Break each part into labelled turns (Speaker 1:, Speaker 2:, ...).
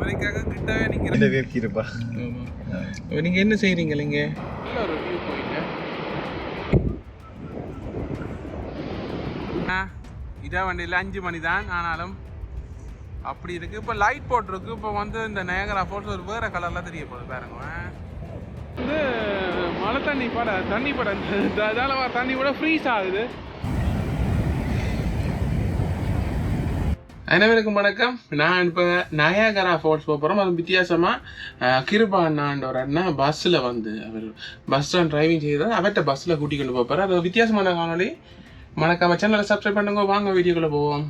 Speaker 1: அமெரிக்காவுக்கு கிட்டவே நிற்கிறேன்
Speaker 2: இருப்பா.
Speaker 1: ஆமாம். நீங்கள் என்ன செய்கிறீங்க இங்கே? ஒரு வியூ போயிங்க. இதே வண்டியில் 5 மணி தான் ஆனாலும் அப்படி இருக்குது. இப்போ லைட் போட்டிருக்கு. இப்போ வந்து இந்த நயகரா ஃபால்ஸ் ஒரு வேறு கலரில் தெரிய போகுது பாருங்க. வந்து மழை தண்ணி பட அதால் தண்ணி கூட ஃப்ரீஸ் ஆகுது. அனைவருக்கும் வணக்கம். நான் இப்போ நயாகரா ஃபால்ஸ் போகிறோம். அது வித்தியாசமாக கிருபா அண்ணான்ற ஒரு அண்ணா பஸ்ஸில் வந்து அவர் பஸ் தான் டிரைவிங் செய்கிறார். அவர்கிட்ட பஸ்ஸில் கூட்டி கொண்டு போகிறார். அது வித்தியாசமான காணொலி. மறக்காம சேனலை சப்ஸ்கிரைப் பண்ணுங்க. வாங்க வீடியோக்குள்ளே போவோம்.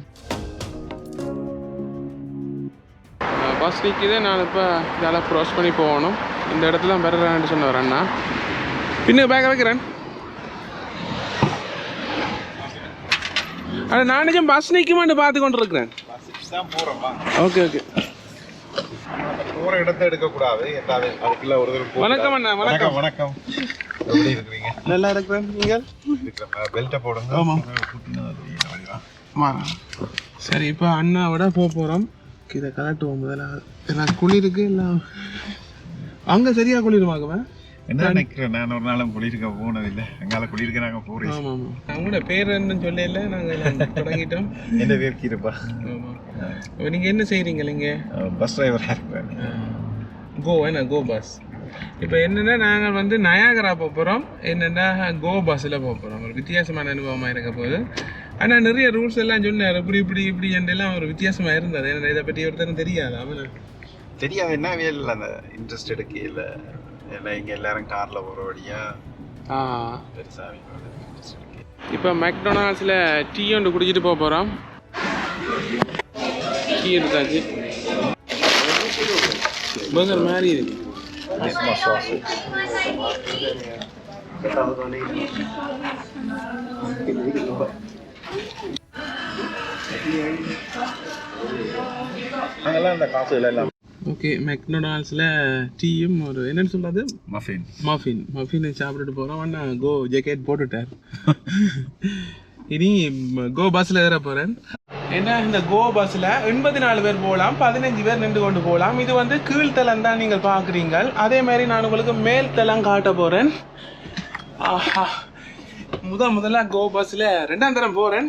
Speaker 1: பஸ் நிற்கிது. நான் இப்போ இதெல்லாம் க்ராஸ் பண்ணி போகணும். இந்த இடத்துல தான் பெறான்னு சொன்னவர் அண்ணா. பின்ன பேக்க வைக்கிறேன். அது நான் நிஜம் பஸ் நிற்குமான்னு பார்த்து கொண்டு இருக்கிறேன். Okay okay.
Speaker 2: போற இடத்தை எடுக்கக்கூடாது. அதுக்குள்ள ஒரு
Speaker 1: வணக்கம் அண்ணா. வணக்கம்
Speaker 2: வணக்கம். எப்படி இருக்கிறீங்க?
Speaker 1: நல்லா இருக்கிறேன். நீங்கள்?
Speaker 2: பெல்ட்டை போடுங்க.
Speaker 1: ஆமாம். சரி, இப்போ அண்ணாவோட போகிறோம். இதை கலட்டுவோம் முதல்ல. எல்லாம் குளிருக்கு. எல்லாம் அங்கே சரியாக குளிருமாக்குவேன்
Speaker 2: என்ன நினைக்கிறேன். நான் ஒரு நாளும் குளிர்க்க போனதில்லை. அங்கால குளிர்க்க நாங்கள் போகிறோம்.
Speaker 1: ஆமாம் ஆமாம். அவங்களோட பேர் என்னன்னு சொல்லல. நாங்கள் தொடங்கிட்டோம்.
Speaker 2: என்ன பேர் இருப்பா.
Speaker 1: ஆமாம். நீங்கள் என்ன செய்கிறீங்க? இங்கே
Speaker 2: பஸ் டிரைவராக இருக்கிறேன்.
Speaker 1: கோ பஸ். இப்போ என்னென்னா நாங்கள் வந்து நயாகரா போகிறோம். என்னென்னா கோ பஸ்ஸில் போகிறோம். ஒரு வித்தியாசமான அனுபவமாக இருக்க போகுது. ஆனால் நிறைய ரூல்ஸ் எல்லாம் சொன்னார். இப்படி எல்லாம் ஒரு வித்தியாசமாக இருந்தது. என்ன இதை பற்றி ஒருத்தரும் தெரியாது. அவனு
Speaker 2: தெரியாது. என்ன வேலை அந்த இன்ட்ரெஸ்ட் எடுக்க இல்லை. ஏன்னா இங்கே எல்லாரும் காரில் போகிறபடியா பெருசாக.
Speaker 1: இப்போ மெக்டொனால்ட்ஸில் டீ ஒன்று குடிச்சிட்டு போகிறோம். டீ எடுத்தாச்சு. பர்கர் மாதிரி இருக்கு.
Speaker 2: அங்கெல்லாம் இந்த காசு எல்லாம்.
Speaker 1: ஓகே, மெக்டொனால்ட்ஸில் டீயும் ஒரு என்னென்னு சொல்கிறது மஃபின் சாப்பிட்டுட்டு போகிறோம். அண்ணா கோ ஜாக்கெட் போட்டுட்டார். இனி கோ பஸ்ஸில் ஏற போகிறேன். ஏன்னா இந்த கோ பஸ்ஸில் 84 பேர் போகலாம், 15 பேர் நின்று கொண்டு போகலாம். இது வந்து கீழ்த்தளம் தான் நீங்கள் பார்க்குறீங்க. அதே மாதிரி நான் உங்களுக்கு மேல் தளம் காட்ட போகிறேன். ஆஹா, முதல்ல கோ பஸ்ஸில் 2ஆம் தரம் போகிறேன்.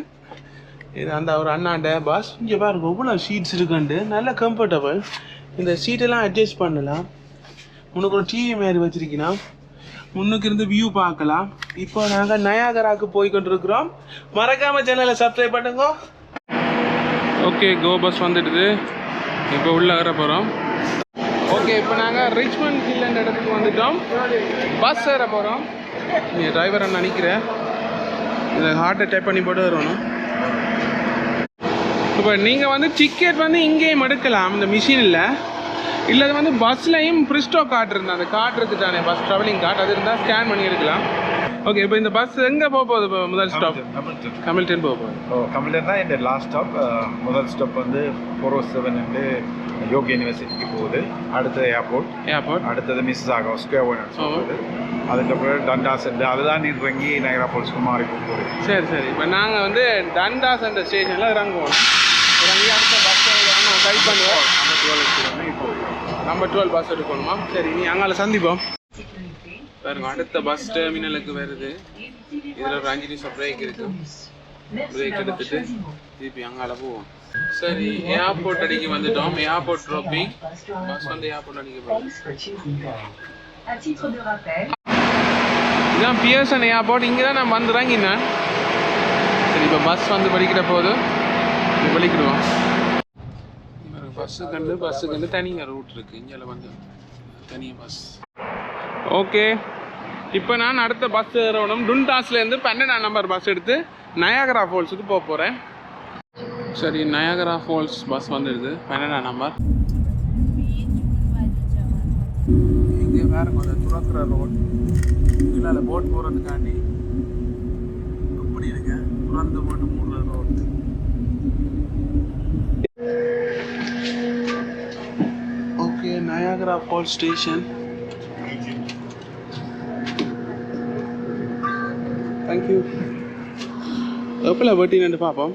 Speaker 1: இது அந்த ஒரு அண்ணாண்ட பஸ். இங்கே பாருங்க எவ்வளோ சீட்ஸ் இருக்குண்டு. நல்ல கம்ஃபர்டபுள். இந்த சீட்டெல்லாம் அட்ஜஸ்ட் பண்ணலாம். முன்னுக்கு ஒரு டிவி மாரி வச்சிருக்கீங்கன்னா முன்னுக்கு இருந்து வியூ பார்க்கலாம். இப்போ நாங்கள் நயாகராவுக்கு போய் கொண்டிருக்கிறோம். மறக்காமல் சேனலை சப்ஸ்கிரைப் பண்ணுங்க. ஓகே, கோ பஸ் வந்துடுது. இப்போ உள்ளே வர போகிறோம். ஓகே, இப்போ நாங்கள் ரிச்மண்ட் ஹில்ன்ற இடத்துக்கு வந்துட்டோம். பஸ் ஏற போகிறோம். நீ டிரைவரை நினைக்கிறேன். இதை ஹார்ட்டை டேப் பண்ணி போட்டு வரணும். இப்போ நீங்கள் வந்து டிக்கெட் வந்து இங்கேயும் எடுக்கலாம் இந்த மிஷினில். இல்லை அது வந்து பஸ்லையும் ப்ரிஸ்டோ கார்டு இருந்தால் அந்த கார்டு இருக்குது தானே, பஸ் ட்ராவலிங் கார்டு, அது இருந்தால் ஸ்கேன் பண்ணி எடுக்கலாம். ஓகே, இப்போ இந்த பஸ் எங்கே போக போகுது? இப்போ முதல் ஸ்டாப் கமில்டன் போக போகுது.
Speaker 2: கமில்டன் தான் இந்த லாஸ்ட் ஸ்டாப். முதல் ஸ்டாப் வந்து 407 வந்து யோகா யூனிவர்சிட்டிக்கு போகுது. அடுத்தது ஏர்போர்ட். அடுத்தது மிஸ்ஸிசாகா ஸ்கொயர் போகுது. அதுக்கப்புறம் டண்டாஸ் சென்டர். அதுதான் இறங்கி நயகரா ஃபால்ஸ்க்கு மாறி போகுது.
Speaker 1: சரி. இப்போ நாங்கள் வந்து டண்டாஸ் சென்டர் ஸ்டேஷனில் இறங்குவோம். இறங்கி அடுத்த பஸ் கைட் பண்ணுவோம். நம்பர் 12 பஸ் எடுக்கணுமா? சரி, நீ அங்கால சந்திப்போம். பாருங்க, அடுத்த பஸ் டெர்மினலுக்கு வருது. இதில் ஒரு 5 நிமிஷம் பிரேக் இருக்கு. பிரேக் எடுத்துட்டு திருப்பி அங்கால போவோம். சரி, ஏர்போர்ட் அடிக்கு வந்துட்டோம். Airport dropping. பஸ் வந்து ஏர்போர்ட் அடிக்க போகிறோம். இதுதான் பியர்சன் ஏர்போர்ட். இங்கே தான் நான் வந்து இறங்கினேன். சரி, இப்போ பஸ் வந்து படிக்கிற போது வெளிக்கிடுவோம். பஸ்ஸுக்கு தனியாக ரூட் இருக்குது. இங்கே வந்து தனியாக பஸ். ஓகே, இப்போ நான் அடுத்த பஸ் ஏறணும். டுண்டாஸ்லேருந்து 12ஆம் நம்பர் பஸ் எடுத்து நயாகரா ஃபால்ஸுக்கு போக போகிறேன். சரி, நயாகரா ஃபால்ஸ் பஸ் வந்துடுது. 12ஆம் நம்பர். இங்கே வேறு கொஞ்சம் துறக்கிற ரோட். கீழே போட் போகிறதுக்காண்டி எப்படி இருக்கு, துறந்து போட்டு மூடுற road. Okay, Niagara falls station. Thank you. எப்போ வெட்டினு பார்ப்போம்.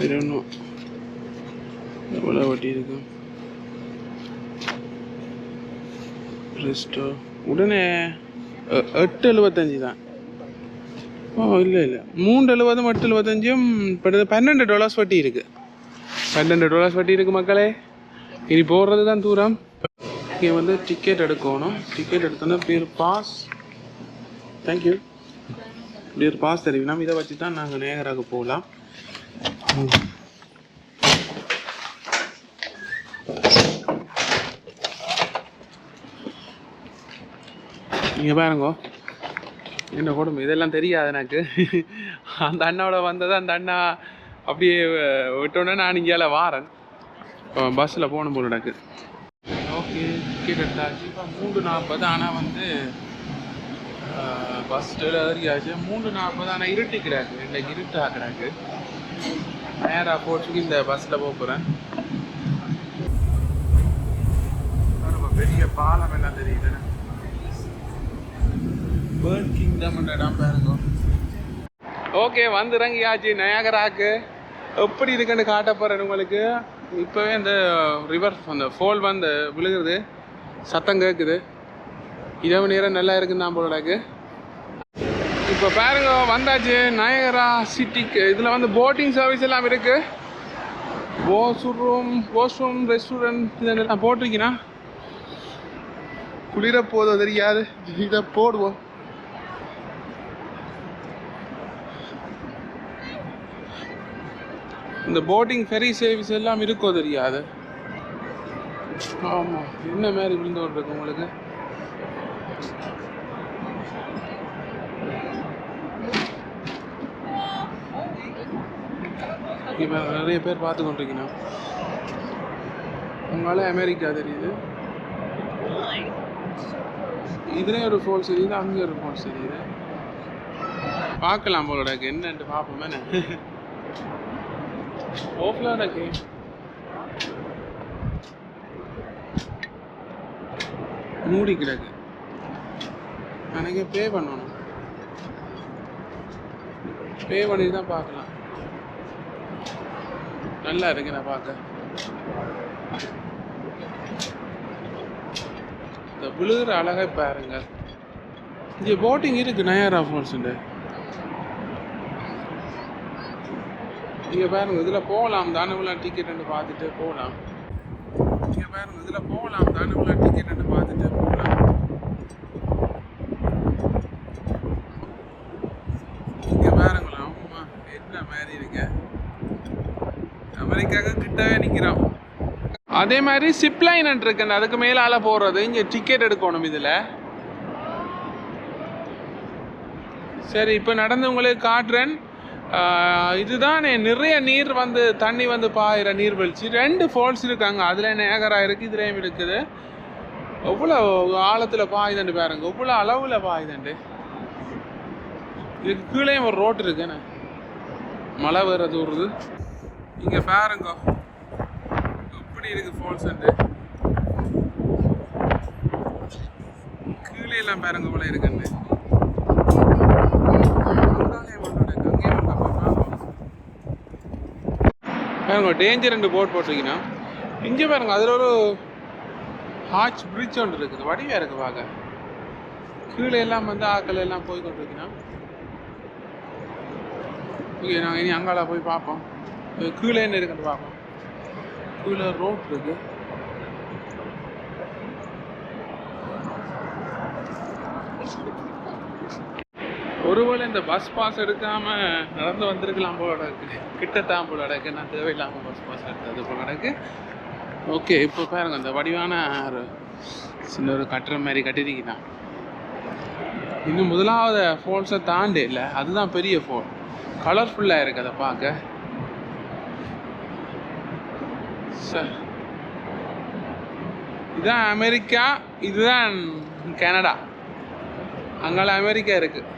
Speaker 1: I don't know. எவ்வளோ வட்டி இருக்கு ரெஸ்டோ உடனே 8.75 தான். ஓ இல்லை 3.70 8.75 $12 வட்டி இருக்குது. $12 வட்டி இருக்குது மக்களே. இனி போகிறது தான் தூரம். இங்கே வந்து டிக்கெட் எடுக்கணும். டிக்கெட் எடுத்தோன்னா பேர் பாஸ். தேங்க்யூ. பேர் பாஸ் தெரியும்னா இதை வச்சு தான் நாங்கள் நேகராக போகலாம். நீங்கள் பாருங்க என்ன கொடுமை, இதெல்லாம் தெரியாது எனக்கு. அந்த அண்ணாவோட வந்தது, அந்த அண்ணா அப்படியே விட்டோன்னே நான் இங்கேயால வாரேன். பஸ்ஸில் போகணும் போல எனக்கு. ஓகே டிக்கெட் எடுத்தாச்சு. இப்போ 3:40. ஆனால் வந்து பஸ்ஸில் ஏறியாச்சு 3:40. ஆனால் இருட்டிக்கிறாக்கு, இன்றைக்கு இருட்டாக்குறாக்கு. நேராக போச்சுக்கு இந்த பஸ்ஸில் போக போகிறேன். பெரிய பாலம் எல்லாம் தெரியுது. பேர்ட் கிங்டம் இடம் பாருங்க. ஓகே வந்து இறங்கியாச்சு நயாகராக்கு. எப்படி இருக்குன்னு காட்ட போகிறேன் உங்களுக்கு. இப்போவே இந்த ரிவர் அந்த ஃபால் வந்து விழுகுது, சத்தம் கேட்குது. இரவு நேரம் நல்லா இருக்குன்னு தான் போலக்கு. இப்போ பாருங்க வந்தாச்சு நயாகரா சிட்டிக்கு. இதில் வந்து போட்டிங் சர்வீஸ் எல்லாம் இருக்குது. வாஷ்ரூம் ரெஸ்டாரண்ட் இதெல்லாம் போட்டிருக்கீங்கன்னா குளிர போதோ தெரியாது. இதை போடுவோம். இந்த போட்டிங் ஃபெரி சர்வீஸ் எல்லாம் இருக்கோ தெரியாது. ஆமாம் என்ன மாதிரி விழுந்து கொண்டிருக்கு உங்களுக்கு. இப்போ நிறைய பேர் பார்த்து கொண்டிருக்கீங்க. உங்களால் அமெரிக்கா தெரியுது. இதுலேயும் ஒரு ஃபால்ஸ் தெரியுது, அங்கே ஒரு ஃபால்ஸ் தெரியுது. பார்க்கலாம் போல என்னன்ட்டு பார்ப்போமே. ஓஃப்லாம் இருக்கு. மூடி கிடக்கு. எனக்கு பே பண்ணணும். பே பண்ணி தான் பார்க்கலாம். நல்லா இருக்கு நான் பார்க்க. இந்த விழுகிற அழகை பாருங்க. இங்கே போட்டிங் இருக்கு நயாகரா ஃபால்ஸுண்டு. இங்கே பாருங்க இதில் போகலாம் தானே உள்ள டிக்கெட்டு பார்த்துட்டு போகலாம். இங்கே பாருங்க இதில் போகலாம் தானே உள்ள டிக்கெட்டு பார்த்துட்டு போகலாம். இங்கே பாருங்களா அம்மா என்ன மாதிரி இருக்க. அமெரிக்காவுக்கு கிட்டவே நிற்கிறோம். அதே மாதிரி சிப்லைன் இருக்குங்க, அதுக்கு மேலால போகிறது. இங்கே டிக்கெட் எடுக்கணும் இதில். சரி இப்போ நடந்து உங்களுக்கு காட்டுறேன். இதுதான் நிறைய நீர் வந்து தண்ணி வந்து பாயிற நீர்வீழ்ச்சி. 2 ஃபால்ஸ் இருக்காங்க. அதில் நயாகரா இருக்குது, இதுலேயும் இருக்குது. எவ்வளோ ஆழத்தில் பாயுதண்டு பாருங்க, எவ்வளோ அளவில் பாயுதண்டு. இதுக்கு கீழே ஒரு ரோட்டு இருக்குண்ணே, மழை வேற தூருது. இங்கே பாருங்க எப்படி இருக்குது ஃபால்ஸ் அண்டு. கீழே எல்லாம் பாருங்க இவ்வளோ இருக்குன்னு. பாருங்க டேஞ்சர் 2 போட் போட்டிருக்கீங்கன்னா. இங்கே பாருங்க அதில் ஒரு ஹார்ச் பிரிட்ஜ் ஒன்று இருக்குது. வடிவாக இருக்குது பார்க்க. கீழே எல்லாம் வந்து ஆக்கள் எல்லாம் போய் கொண்டிருக்கீங்கன்னா. ஓகே நாங்கள் இனி அங்கால போய் பார்ப்போம். கீழே என்ன இருக்குன்னு பார்ப்போம். கீழே ரோட் இருக்கு. ஒருவேளை இந்த பஸ் பாஸ் எடுக்காம நடந்து வந்திருக்கலாம் போல இருக்கு. கிட்டத்தான் போல இருக்கு. நான் தேவையில்லாமல் பஸ் பாஸ் எடுத்தது போல இருக்கு. ஓகே இப்போ பாருங்க இந்த வடிவான ஒரு சின்ன ஒரு கட்டுற மாதிரி கட்டிருக்கலாம். இன்னும் முதலாவது ஃபால்ஸை தாண்டி இல்லை, அதுதான் பெரிய ஃபால். கலர்ஃபுல்லாக இருக்குது அதை பார்க்க. இதுதான் அமெரிக்கா, இதுதான் கனடா. அங்கால அமெரிக்கா இருக்குது.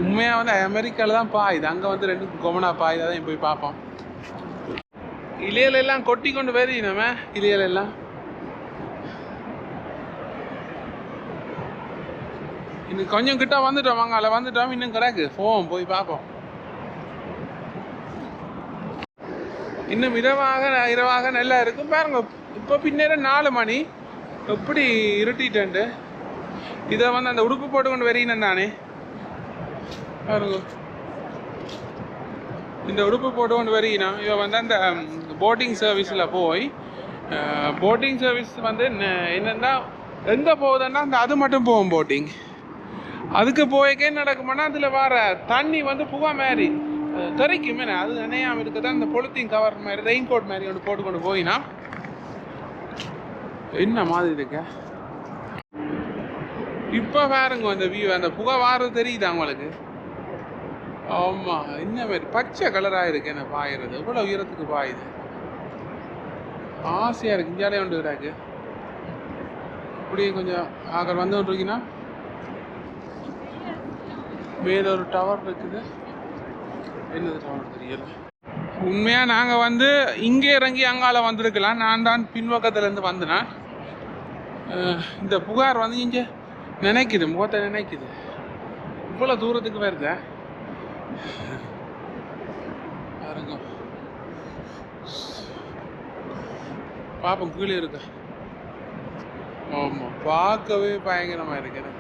Speaker 1: உண்மையாக வந்து அமெரிக்காவில் தான் பாயுது. அங்கே வந்து 2 கொமனா பாயுது. அதான் போய் பார்ப்போம். இலையிலெல்லாம் கொட்டி கொண்டு வருது நம்ம. இலையிலெல்லாம் இன்னும் கொஞ்சம் கிட்ட வந்துட்டோம். அங்கே வந்துட்டோம். இன்னும் கிடக்கு போவோம், போய் பார்ப்போம். இன்னும் இரவாக நல்லா இருக்கும் பாருங்க. இப்போ பின்னேரம் 4 மணி எப்படி இருட்டிட்டு இதை வந்து அந்த உடுப்பு போட்டுக்கொண்டு வரீனேன் நானே பாருங்க. இந்த உடுப்பு போட்டுக்கொண்டு வரீனா இவன் வந்து அந்த போட்டிங் சர்வீஸில் போய் போட்டிங் சர்வீஸ் வந்து என்னென்னா எங்கே போகுதுன்னா அந்த அது மட்டும் போகும் போட்டிங். அதுக்கு போய்க்கே நடக்குமானா அதில் வர தண்ணி வந்து புகை மாதிரி தெரிக்குமே. அது நினையாமல் இருக்க தான் இந்த பொலித்தீன் கவர் மாதிரி ரெயின் கோட் மாதிரி ஒன்று போட்டுக்கொண்டு போயினா என்ன மாதிரி இருக்க. இப்போ பாருங்க அந்த வியூ, அந்த புகை வாரது தெரியுதா உங்களுக்கு? ஆமாம், என்ன மாதிரி பச்சை கலராக இருக்கு. என்ன பாயிறது எவ்வளோ உயரத்துக்கு பாயுது, ஆசையாக இருக்குது. இந்தியாவிலே ஒன்று இருக்கு. அப்படியே கொஞ்சம் ஆக்கள் வந்து ஒன்று இருக்கீங்கன்னா மேலே ஒரு டவர் இருக்குது. என்னது டவர் தெரியல. உண்மையாக நாங்கள் வந்து இங்கே இறங்கி அங்கால வந்திருக்கலாம். நான் தான் பின்பக்கத்துலேருந்து வந்தேன். இந்த புகார் வந்து இங்கே நினைக்குது, முகத்தை நினைக்குது. இவ்வளோ தூரத்துக்கு வருத பாருங்க. பாப்போம் கீழே இருக்க. ஆமாம், பார்க்கவே பயங்கரமாக இருக்கிறேன்.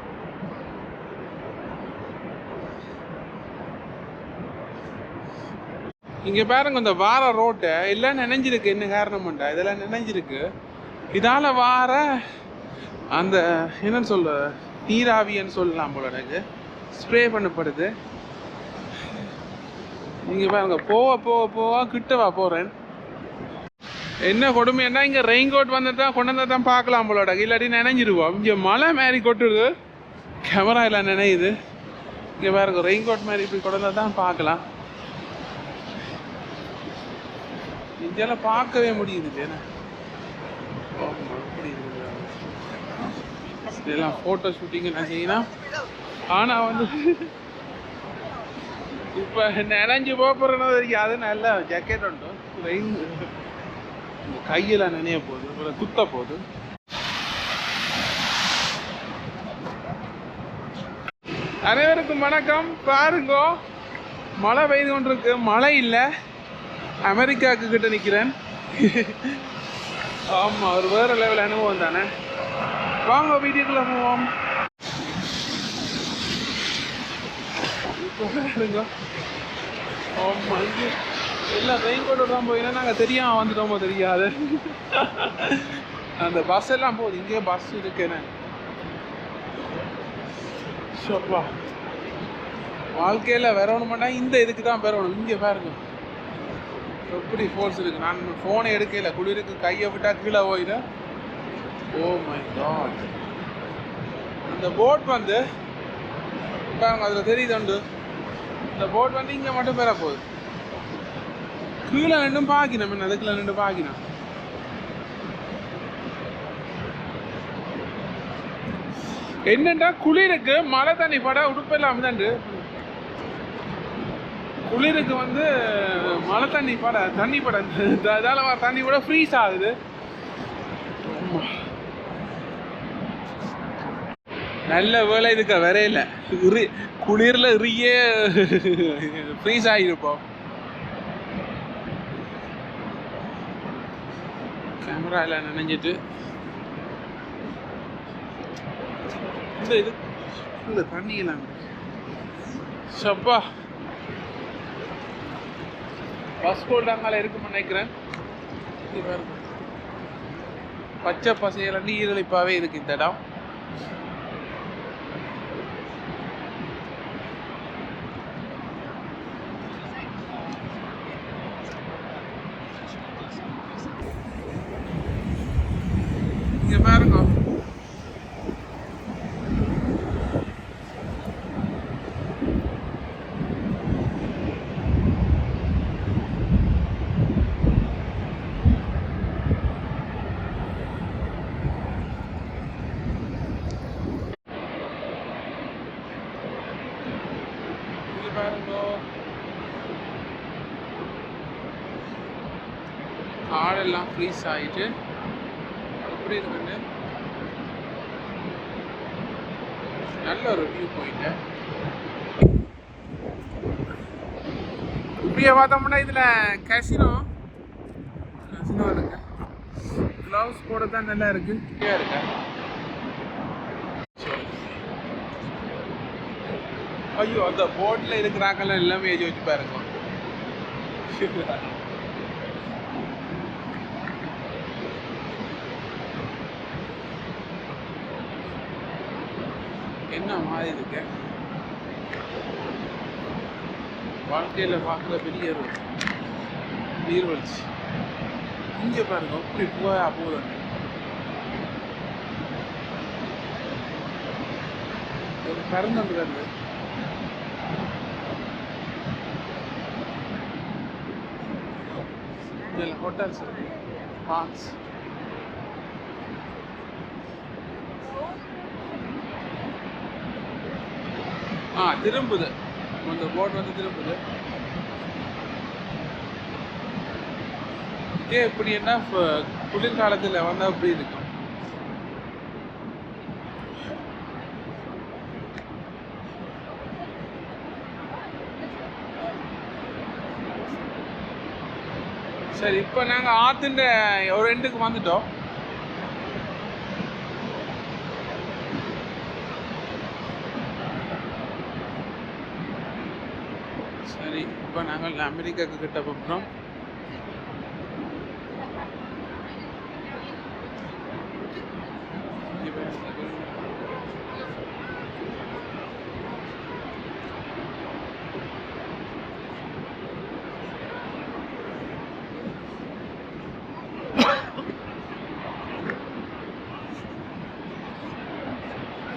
Speaker 1: இங்கே பாருங்க இந்த வார ரோட்டை எல்லாம் நினைஞ்சிருக்கு. என்ன காரணம்டா இதெல்லாம் நினைஞ்சிருக்கு. இதால் வார அந்த என்னன்னு சொல்ல நீராவின்னு சொல்லலாம் போல எனக்கு ஸ்ப்ரே பண்ணப்படுது. நீங்கள் பாருங்க போக போக போக கிட்டவா போகிறேன். என்ன கொடுமைன்னா இங்கே ரெயின் கோட் வந்து தான் கொண்டு வந்து தான் பார்க்கலாம் போலோட, இல்லாட்டி நினைஞ்சிருவோம். இங்கே மழை மாதிரி கொட்டுது, கேமரா எல்லாம் நினையுது. இங்கே பாருங்க ரெயின் கோட் மாதிரி இப்படி கொண்டு வந்து தான் பார்க்கலாம். இதெல்லாம் பார்க்கவே முடியுது. இதெல்லாம் ஃபோட்டோ ஷூட்டிங் நான் செய்யணும். ஆனால் வந்து இப்போ நினைஞ்சு போகிறேன்னு தெரியும். அது நல்ல ஜாக்கெட் உண்டு, ரெயின் கையில் நினைய போகுது, குத்த போகுது. அனைவருக்கும் வணக்கம். பாருங்க மழை பெய்து கொண்டிருக்கு. மழை இல்லை, அமெரிக்காவுக்கு கிட்ட நிற்கிறேன். ஆமாம், ஒரு வேறு லெவல் அனுபவம் தானே. வாங்க வீட்டுக்குள்ளே போவோம். இப்போ பாருங்க. ஆமாம், இங்கே எல்லாம் ரெயின் கோட்டோட தான் போயினா நாங்கள் தெரியாமல் வந்துட்டோமோ தெரியாது. அந்த பஸ் எல்லாம் போகுது. இங்கே பஸ் இருக்குன்னு சொல்வா. வாழ்க்கையில் வரணுமாட்டா இந்த இதுக்கு தான் வரணும். இங்கே பாருங்க எப்படி ஃபோர்ஸ் இருக்குது. நான் ஃபோனை எடுக்கல, குளிருக்கு கையை விட்டால் கீழே போயிட. Oh my god. அந்த போட் வந்து பாருங்க அதில் தெரியுதுண்டு. இந்த போட் வந்து இங்கே மட்டும் பெற போகுது. கீழே நின்றும் பார்க்கணும். என்ன அதுக்குள்ள நின்று பார்க்கணும். என்னென்னா குளிருக்கு மழை தண்ணி பட உடுப்பெல்லாம் தாண்டு. குளிருக்கு வந்து மழை தண்ணி பட அதால் தண்ணி கூட ஃப்ரீஸ் ஆகுது. நல்ல வேலை இதுக்க வரையில குளிரில் இறியே ஃப்ரீஸ் ஆகிருப்போம். கேமரா எல்லாம் நினைஞ்சிட்டு இந்த தண்ணி எல்லாம் சப்பா பஸ் போல்டாங்கால இருக்குன்னு நினைக்கிறேன். பச்சை பசையில நீரழிப்பாவே இருக்கு இந்த இடம். இங்க பாருங்க ஆடெல்லாம் ஃப்ரீஸ் ஆகிட்டு எப்படி இருக்குன்னு நல்ல ஒரு வியூ பாயிண்ட். இப்படியே பார்த்தோம்னா இதில் கசினோ இன்னும் இருக்கு. க்ளவுஸ் போட தான் நல்லா இருக்கு. இருக்கா? ஐயோ, அந்த போட்டில் இருக்கிறாங்கல்ல எல்லாமே எழுதி வச்சு பாருங்க. என்ன மாதிரி இருக்கு வாழ்க்கையில் பார்க்குற பெரிய நீர்வீழ்ச்சி. இங்கே பாருங்க அப்படி போகுது. ஒரு பறந்து வருது. இதில் ஹோட்டல்ஸ் இருக்கு. பான்ஸ் திரும்புது. அந்த போட் வந்து திரும்புது. இதே இப்படி என்ன குளிர்காலத்தில் வந்தால் அப்படி இருக்கும். சரி, இப்போ நாங்கள் ஆற்றுன்ற ஒரு எண்டுக்கு வந்துட்டோம். சரி, இப்போ நாங்கள் அமெரிக்காவுக்கு கிட்ட போகிறோம்.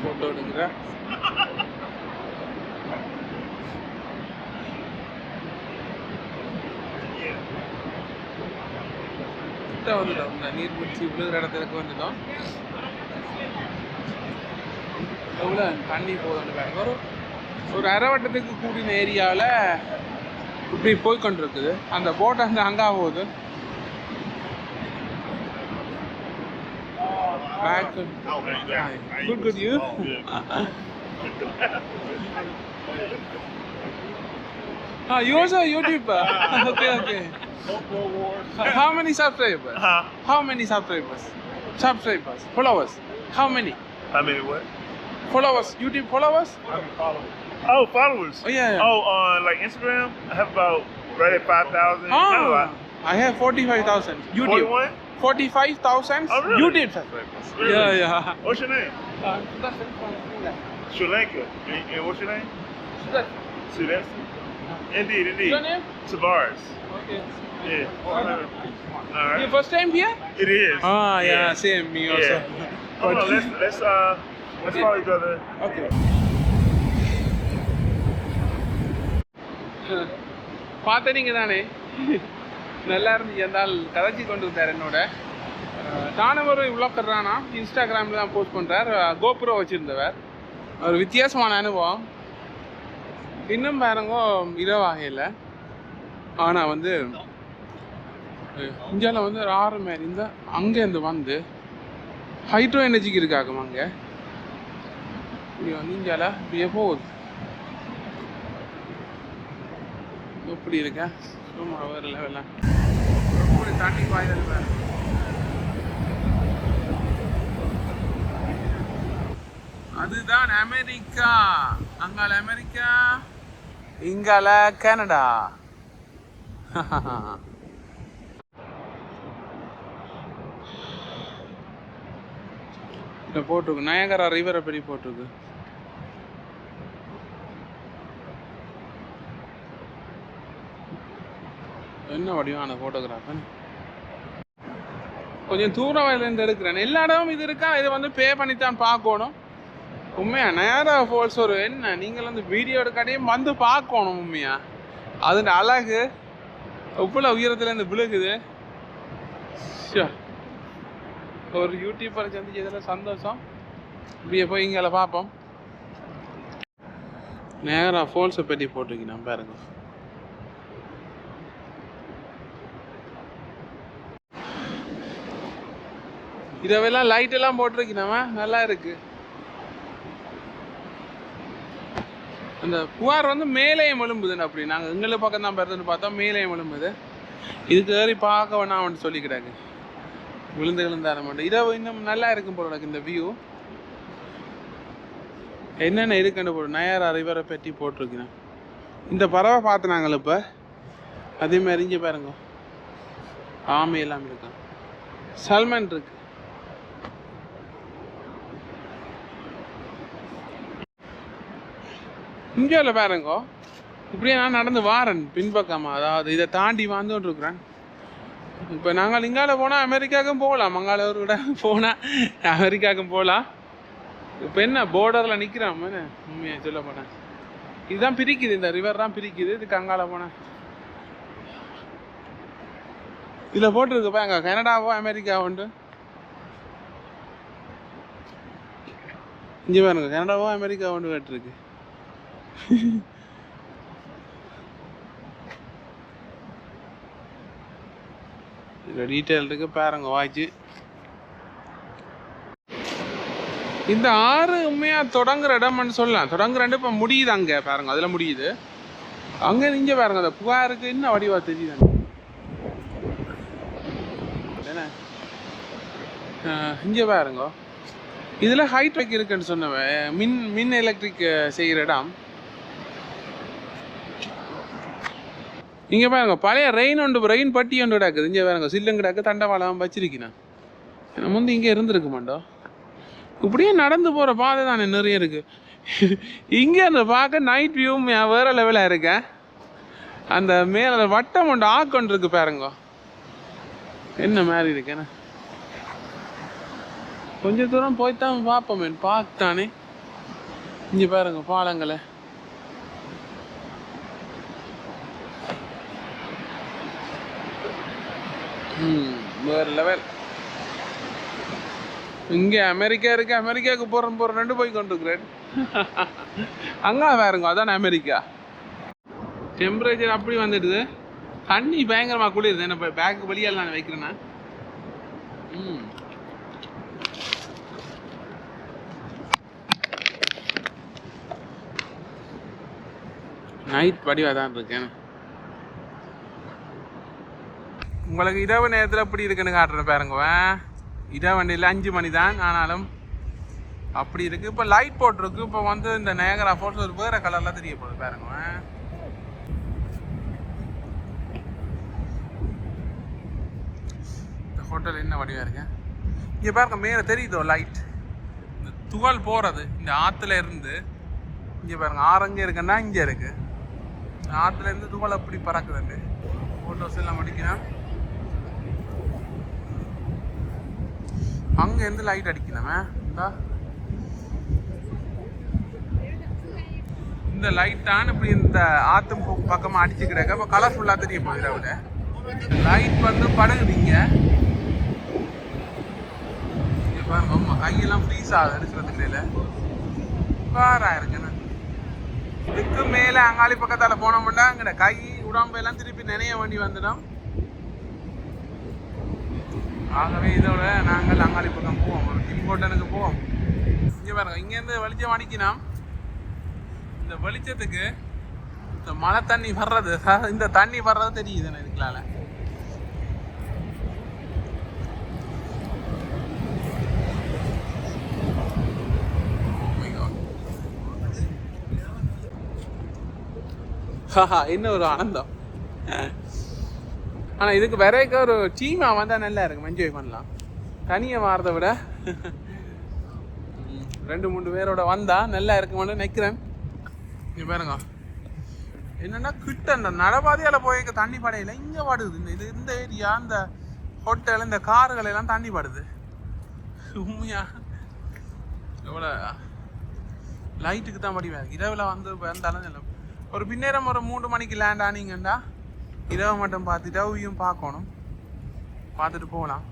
Speaker 1: ஃபோட்டோ எடுக்கிறேன். கிட்ட வந்துட்டோம். இந்த நீர்வீழ்ச்சி விழுகிற இடத்துக்கு வந்துட்டோம். எவ்வளோ தண்ணி போகுதுன்னு பாருங்க. ஒரு அரை வட்டத்துக்கு கூடின ஏரியாவில் இப்படி போய்கொண்டிருக்குது. அந்த போட்டை வந்து அங்கே போகுது. Back. Good, you? You also a YouTuber? Okay. How many subscribers? How many subscribers? Followers? How many?
Speaker 3: How many what?
Speaker 1: Followers. YouTube followers?
Speaker 3: Oh, followers.
Speaker 1: Oh, yeah.
Speaker 3: Oh, on like Instagram, I have about right at 5,000.
Speaker 1: I have 45,000. YouTube.
Speaker 3: 41?
Speaker 1: 45,000 YouTube subscribers.
Speaker 3: Really?
Speaker 1: Yeah.
Speaker 3: What's your name? Sri Lanka. And what's your name? Sudan. Indeed.
Speaker 1: Your name?
Speaker 3: Tavares.
Speaker 1: Okay.
Speaker 3: Yeah. All right.
Speaker 1: Your first time here?
Speaker 3: It is.
Speaker 1: Yeah. Same. Me also.
Speaker 3: Hold on, let's follow each other.
Speaker 1: Okay. பார்த்தீங்க தானே, நல்லா இருந்துச்சு. இருந்தால் கதைச்சி கொண்டு வந்தார் என்னோட. தானே ஒரு விளாக்கர்றானா, இன்ஸ்டாகிராமில் தான் போஸ்ட் பண்ணுறார். கோப்ரோ வச்சுருந்தவர். ஒரு வித்தியாசமான அனுபவம். இன்னும் பாருங்க இரவாகையில். ஆனால் வந்து இந்தியாவில் வந்து ஒரு 6 மாரி இருந்தால் அங்கேருந்து வந்து ஹைட்ரோ எனர்ஜிக்கு இருக்காகும். அங்கே இப்படி வந்து இந்தியாவில் இப்படியே போகுது. எப்படி இருக்க சும்மா வேறு லெவலில் இப்படி தண்ணி பாய்தல் வேறு. அதுதான் அமெரிக்கா. அங்கால அமெரிக்கா, இங்கால கனடா. இதில் போட்டிருக்கு நயகரா ரிவரை பற்றி போட்டிருக்கு. என்ன வடிவான ஃபோட்டோகிராஃபர். கொஞ்சம் தூரம் வயலேருந்து எடுக்கிறேன். எல்லா இடமும் இது இருக்கா, இதை வந்து பே பண்ணித்தான் பார்க்கணும். உண்மையா நயகரா ஃபால்ஸ் ஒரு என்ன, நீங்கள் வந்து வீடியோ எடுக்காட்டியும் வந்து பார்க்கணும். உண்மையா அது அழகு எவ்வளோ உயரத்துலேருந்து விழுகுது. ஒரு யூடியூபரை சந்திச்சதில் சந்தோஷம். இப்படியே போய் இங்கே பார்ப்போம். நயகரா ஃபால்ஸை பற்றி போட்டிருக்கேன் பாருங்க. இதெல்லாம் லைட் எல்லாம் போட்டிருக்கீங்க, நல்லா இருக்கு. அந்த புகார் வந்து மேலேயும் எழும்புதுன்னு. அப்படி நாங்கள் எங்களை பக்கம் தான் பெறதுன்னு பார்த்தோம், மேலேயும் எழும்புது. இதுக்கு ஏறி பார்க்க வேணாம்னு சொல்லிக்கிறாங்க. விழுந்தார மாட்டேன். இரவு இன்னும் நல்லா இருக்கும் போல எனக்கு இந்த வியூ. என்னென்ன இருக்குன்னு போட்டு நயாரா ரிவரை பற்றி போட்டிருக்கிறேன். இந்த பறவை பார்த்துனாங்கள இப்போ. அதே மாதிரி இங்கே பாருங்க, ஆமை எல்லாம் இருக்கு, சல்மன் இருக்கு. இந்தியாவில் பாருங்க, இப்படியே நான் நடந்து வாரேன் பின்பக்கமாக. அதாவது இதை தாண்டி வந்துட்டு இருக்கிறேன். இப்போ நாங்கள் இங்கால போனால் அமெரிக்காவுக்கும் போகலாம், மங்காளூர் கூட போனால் அமெரிக்காவுக்கும் போகலாம். இப்போ என்ன போர்டரில் நிற்கிறோம், என்ன உண்மையாக சொல்ல போனேன். இதுதான் பிரிக்குது, இந்த ரிவர் தான் பிரிக்குது. இதுக்கு அங்கால போனேன். இதில் போட்டிருக்குப்பா எங்கள் கனடாவோ அமெரிக்காவோண்டு. இங்கே பாருங்க, கனடாவோ அமெரிக்காவோண்டு கேட்டிருக்கு. இதில் டீட்டெயில் இருக்கு பாருங்க வாய்ச்சி. இந்த ஆறு உண்மையாக தொடங்குற இடம்னு சொல்லலாம். தொடங்குறண்டு இப்போ முடியுது அங்கே பாருங்க, அதில் முடியுது. அங்கே இங்கே பாருங்க, அந்த புகாருக்கு இன்னும் வடிவா தெரியுது. என்ன இங்கே பாருங்க, இதில் ஹைட்ரக் இருக்குன்னு சொன்னவன். மின் எலக்ட்ரிக் செய்கிற இடம். இங்கே பாருங்க, பழைய ரெயின் பட்டி ஒன்று கிடக்குது. இங்கே பாருங்க, சில்லுங்க கிடக்கு, தண்டவாளம் வச்சிருக்கேன். ஏன்னா முந்தி இங்கே இருந்துருக்க மாட்டோம். இப்படியே நடந்து போகிற பாதை தானே நிறைய இருக்குது. இங்கே அந்த பார்க்க நைட் வியூ வேறு லெவலாக இருக்கேன். அந்த மேலே வட்டம் ஒன்று ஆக்கொண்டு இருக்கு பாருங்க, என்ன மாதிரி இருக்கேண்ணா. கொஞ்சம் தூரம் போய்த்தான் பார்ப்போமே, பார்த்தானே. இங்கே பாருங்க பாலங்களை. வேறு லெவல். இங்கே அமெரிக்கா இருக்கு, அமெரிக்காவுக்கு போகிறேன் போய் கொண்டிருக்கிறேன். அங்கே பாருங்க, அதான் அமெரிக்கா. டெம்பரேச்சர் அப்படி வந்துடுது. தண்ணி பயங்கரமாக குளிருது. என்ன பேக்கு வெளியால் நான் வைக்கிறேன்னா. நைட் வடிவாக தான் இருக்கேன். உங்களுக்கு இரவு நேரத்தில் எப்படி இருக்குன்னு காட்டுறேன் பாருங்க. இரவு வண்டியில் 5 மணி தான், ஆனாலும் அப்படி இருக்குது. இப்போ லைட் போட்டிருக்கு. இப்போ வந்து இந்த நயகரா ஃபால்ஸ் ஒரு வேறு கலரில் தெரிய போகுது பாருங்க. இந்த ஹோட்டல் என்ன வடிவாக இருக்கு. இங்கே பாருங்க, மேலே தெரியுதோ லைட், இந்த துகள் போகிறது இந்த ஆற்றுல இருந்து. இங்கே பாருங்க, ஆரங்கே இருக்குன்னா இங்கே இருக்குது. ஆற்றுல இருந்து துகள் அப்படி பறக்குதுண்டு. ஃபோட்டோஸ் எல்லாம் அடிக்கணும். அங்கே இருந்து லைட் அடிக்கணுமே. இந்த லைட் தான் இப்படி இந்த ஆற்று பக்கமாக அடிச்சு கிடக்க. இப்போ கலர்ஃபுல்லாக தெரிய போகுது. அவட லைட் வந்து படகுறீங்க. இங்கே பாருங்க, அம்மா கையெல்லாம் ஃப்ரீஸ் ஆகுது எடுக்கிறதுக்கு. இல்லை பாரா இருக்குன்னு. இதுக்கு மேலே அங்காளி பக்கத்தால் போனோம்னா அங்கே கை உடம்பெல்லாம் திருப்பி நினைய வேண்டி வந்துடும். ஆகவே இதோட நாங்கள் அங்காளி பக்கம் போவோம், ஒரு டிம்போட்டனுக்கு போவோம். இங்கே பாருங்க, இங்கேருந்து வெளிச்சம் அடிக்கணும். இந்த வெளிச்சத்துக்கு இந்த மழை தண்ணி வர்றது, இந்த தண்ணி வர்றது தெரியுது எனக்கு இதுக்களால. என்ன ஒரு ஆனந்தம். ஆனால் இதுக்கு வரைக்க ஒரு டீமாக வந்தால் நல்லா இருக்கும், என்ஜாய் பண்ணலாம். தனியாக மாறதை விட 2-3 பேரோட வந்தால் நல்லா இருக்குமான்னு நினைக்கிறேன். இங்கே பாருங்க, என்னென்னா கிட்ட அந்த நடபாதையால் போய் தண்ணி படையில இங்கே படுது. இந்த ஏரியா, இந்த ஹோட்டல், இந்த கார்கள் எல்லாம் தண்ணி படுது. உண்மையா எவ்வளோ லைட்டுக்கு தான் படிவேன். இரவில் வந்து வந்தாலும் இல்லை. ஒரு பின்னேரம் ஒரு 3 மணிக்கு லேண்ட் ஆனீங்கன்னா இரவு மட்டும் பார்த்துட்டு வியூவும் பார்க்கணும், பார்த்துட்டு போகலாம்.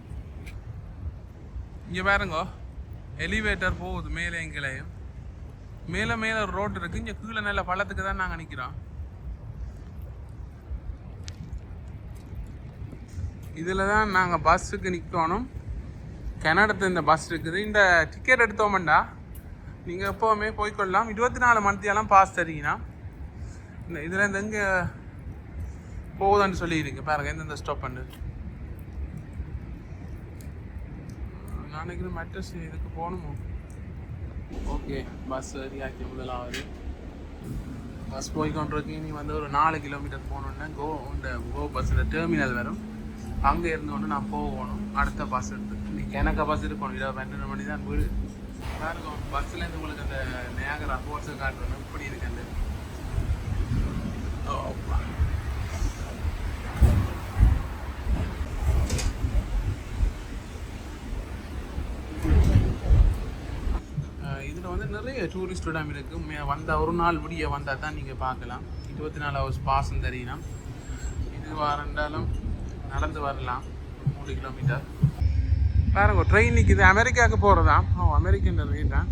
Speaker 1: இங்கே பாருங்க, எலிவேட்டர் போகுது மேலே எங்கேயும். மேலே ஒரு ரோடு இருக்குது. இங்கே கீழே நல்ல பள்ளத்துக்கு தான் நாங்கள் நிற்கிறோம். இதில் தான் நாங்கள் பஸ்ஸுக்கு நிற்கணும். கனடாத்து இந்த பஸ் இருக்குது. இந்த டிக்கெட் எடுத்தோம்டா நீங்கள் எப்போவுமே போய்க்கொள்ளலாம். 24 மணித்தியாலும் பாஸ் தரீங்கன்னா. இந்த இதில் இருந்து எங்கே போகுதான்னு சொல்லியிருக்கு பாருங்க எந்தெந்த ஸ்டாப் பண்ணு. நான் நினைக்கிறேன் மெட்ரஸ் இதுக்கு போகணுமோ. ஓகே பஸ் ஏறியாச்சு. முதலாவது பஸ் போய் கொண்டிருக்கு. இனி வந்து ஒரு 4 கிலோமீட்டர் போகணுன்னா கோ பஸ்ஸில் டெர்மினல் வரும். அங்கே இருந்தோன்னு நான் போகணும் அடுத்த பஸ் எடுத்து. இன்னைக்கு எனக்கு பஸ் இருக்கணும் 12 மணி தான் வீடு. பாருங்க பஸ்ஸில் உங்களுக்கு அந்த நயாகரா ஃபால்ஸை காட்டுறேன். இப்படி இருக்கு அந்த இதில் வந்து நிறைய டூரிஸ்ட் இடம் இருக்குது. வந்த ஒரு நாள் விடிய வந்தால் தான் நீங்கள் பார்க்கலாம். 24 ஹவர்ஸ் பாஸ்ன்னு தெரியணும். இது வாரண்டாலும் நடந்து வரலாம் 3 கிலோமீட்டர். பாருங்க ட்ரெயின் நிற்கிது. அமெரிக்காவுக்கு போகிறதா? அமெரிக்கன் ட்ரெயின் தான்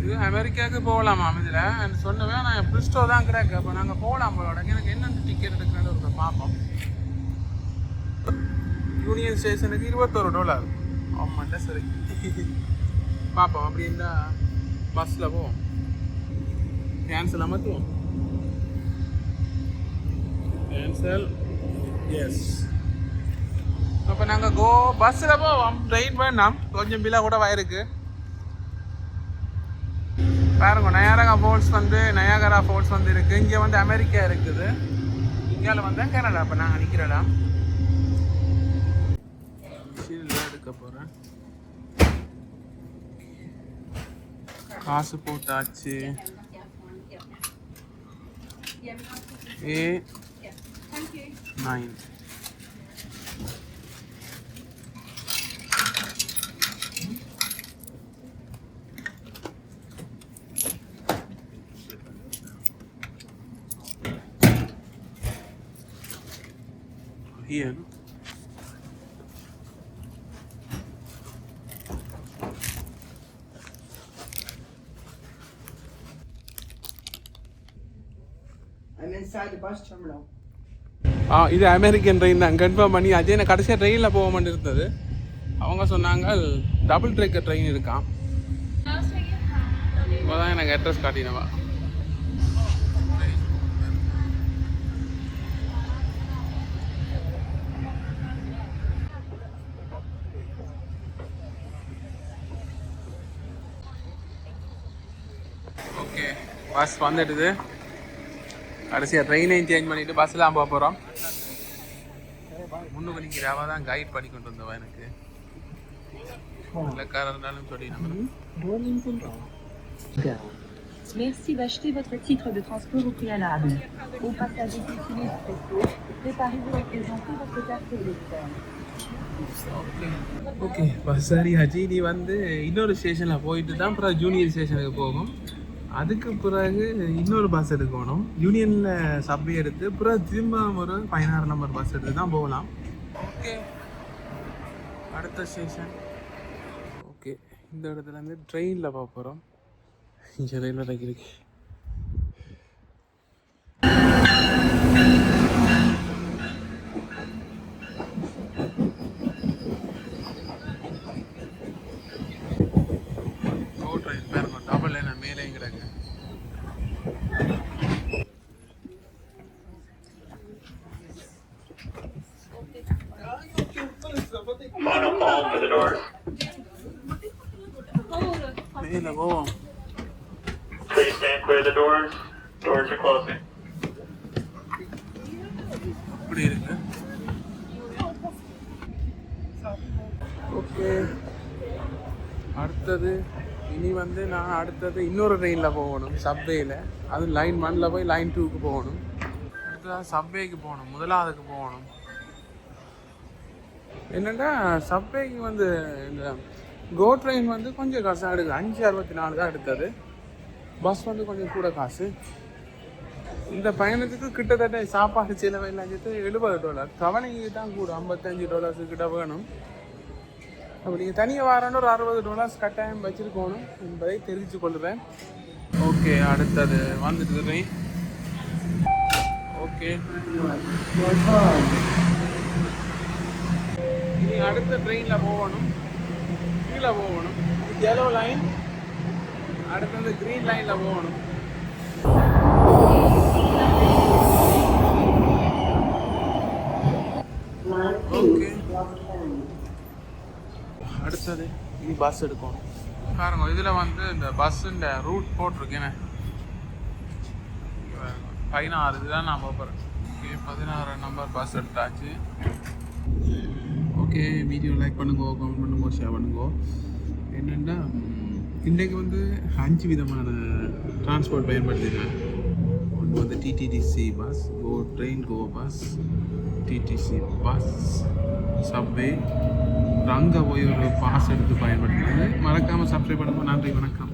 Speaker 1: இது. அமெரிக்காவுக்கு போகலாமா இதில் சொன்னவேன். நான் பிரிஸ்டோ தான் கிடக்கு. அப்போ நாங்கள் போகலாம் போல. எனக்கு என்னென்ன டிக்கெட் எடுக்கிறேன்னு ஒரு பார்ப்போம். யூனியன் ஸ்டேஷனுக்கு $21. ஆமாண்டா சரி பார்ப்போம். அப்படின்னா பஸ்ஸில் போவோம். கேன்சல் அமர்த்துவோம். Cancel yes. அப்போ நாங்கள் பஸ்ஸில் போவோம். ட்ரெயின் வேண்டாம். கொஞ்சம் பில்லா கூட வயிருக்கு. பாருங்க நயாகரா ஃபால்ஸ் வந்து இருக்குது. இங்கே வந்து அமெரிக்கா இருக்குது. இங்கே வந்து கனடா. அப்போ நாங்கள் நிற்கிறலாம். எடுக்க போகிறேன். காசு போட்டாச்சு. A9 here.
Speaker 4: I'm inside the bus terminal.
Speaker 1: இது அமெரிக்கன் ட்ரெயின் தான். கன்ஃபார்ம் பண்ணி அஜய் நான் கடைசியாக ட்ரெயினில் போக மாட்டேன் இருந்தது. அவங்க சொன்னாங்க டபுள் ட்ரெக்கர் ட்ரெயின் இருக்கான். இப்போ தான் எனக்கு அட்ரஸ் காட்டினவா. ஓகே பஸ் வந்துடுது. கடைசியாக ட்ரெயினையும் சேஞ்ச் பண்ணிவிட்டு பஸ்ஸில் போக போகிறோம். முன்னுக்கு நீங்கள் ரவா தான் கைட் பண்ணி கொண்டு வந்தவா. எனக்கு இல்லைக்கார இருந்தாலும் சொல்லி
Speaker 5: Merci d'acheter votre titre de transport au préalable. Aux passagers qui utilisent Presto, préparez-vous à présenter votre carte électorale.
Speaker 1: Okay bus சரியாச்சு. நீ வந்து இன்னொரு ஸ்டேஷனில் போயிட்டு தான் அப்புறம் ஜூனியர் ஸ்டேஷனுக்கு போகும். அதுக்கு பிறகு இன்னொரு பஸ் எடுக்கணும். யூனியனில் சப்வே எடுத்து அப்புறம் திரும்ப ஒரு 16 நம்பர் பஸ் எடுத்து தான் போகலாம். ஓகே அடுத்த ஸ்டேஷன். ஓகே இந்த இடத்துலேருந்து ட்ரெயினில் போக போகிறோம். இங்கே ரயில்வே ட்ராக் இருக்கு. ட்ரெயின் பேருங்க டபுள் லைன் மேலே கிடக்கு. மேலே போவோம்.
Speaker 3: Please stand clear of the doors. Doors are closing.
Speaker 1: இப்படி இருக்கு. ஓகே அடுத்தது இனி வந்து நான் இன்னொரு ட்ரெயினில் போகணும் சப்வேயில். அது லைன் 1ல் போய் லைன் 2க்கு போகணும். அடுத்ததாக சப்வேக்கு போகணும். முதலாவதுக்கு போகணும். என்னென்னா சப்வேக்கு வந்து இந்த கோ ட்ரெயின் வந்து கொஞ்சம் காசு எடுக்குது. 5.64 தான் எடுத்தது. பஸ் வந்து கொஞ்சம் கூட காசு. இந்த பயணத்துக்கு கிட்டத்தட்ட சாப்பாடு செலவு எல்லாம் சேர்த்து $70. கவனிக்கு தான் கூட $55 கிட்ட வேணும். அப்போ நீங்கள் தனியாக வரணும் ஒரு $60 கட்டாயம் வச்சுருக்கணும் என்பதை தெரிவித்து கொள்கிறேன். ஓகே அடுத்தது வந்துட்டு ட்ரெயின். ஓகே இனி அடுத்த ட்ரெயினில் போகணும். கீழே போகணும். yellow line. அடுத்தது க்ரீன் லைனில் போகணும். அடுத்தது இது பஸ் எடுக்கணும் பாருங்க. இதில் வந்து இந்த பஸ்ஸுன்ற ரூட் போட்டிருக்கேனே 16 இதுதான் நான் போகிறேன். ஓகே 16 நம்பர் பஸ் எடுத்தாச்சு. ஓகே வீடியோ லைக் பண்ணுங்க, கமெண்ட் பண்ணுங்க, ஷேர் பண்ணுங்க. என்னென்னா இன்றைக்கு வந்து 5 விதமான டிரான்ஸ்போர்ட் பயன்படுத்தினேன். ஒன்று வந்து டிடிடிசி பஸ், ட்ரெயின் கோ பஸ், டிடிசி பஸ், சப்வே, அங்கே போய் ஒரு பாஸ் எடுத்து பயன்படுத்தினது. மறக்காமல் சப்ஸ்கிரைப் பண்ணுங்க. நன்றி, வணக்கம்.